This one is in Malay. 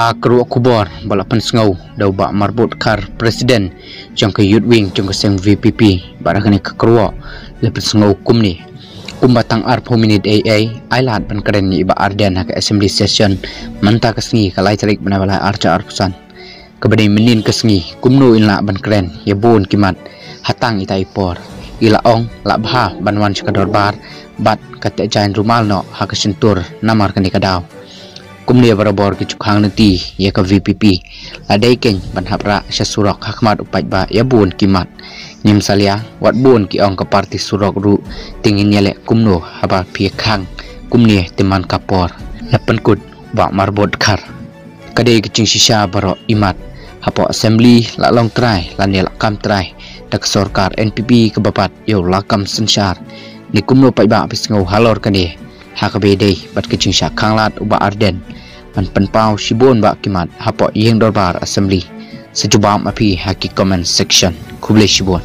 Keruak kubor balapan sengau dau bak marbut kar presiden jang ke youth wing jang ke seng VPP barakane ke keruak lepas sengau kum ni kum batang arp hominid ai lat ban keren ni ba arden hak assembly session manta kesengi kalai tarik benabalai arca arpusan kebadai menin kesengi kumno inla ban keren ya bon kimat hatang itai por ila ong la bha banwan chakador bar bat kate jain rumal no hak sentur namar kani kadau kumnia barabor ke cukhang nanti ya ke VPP adai keng banhapra syasurak hakmat upat ba ya bun kimat nim salia wat bun ki ong ke parti surak ru tingin nyale kumno haba pie khang kumnia teman kapor lapan kut ba marbot khar kadai kecing sisa baro imat hapo assembly la long trai lan ya lakam trai dak sorkar NPP ke bapat yo lakam sensar ni kumno pai ba pisngau halor kani hakabedei bat kecing syak khanglat uba arden pan penpau sibon ba kimat hapo yeng dorbar assembly sejubam api haki comment section kuble sibon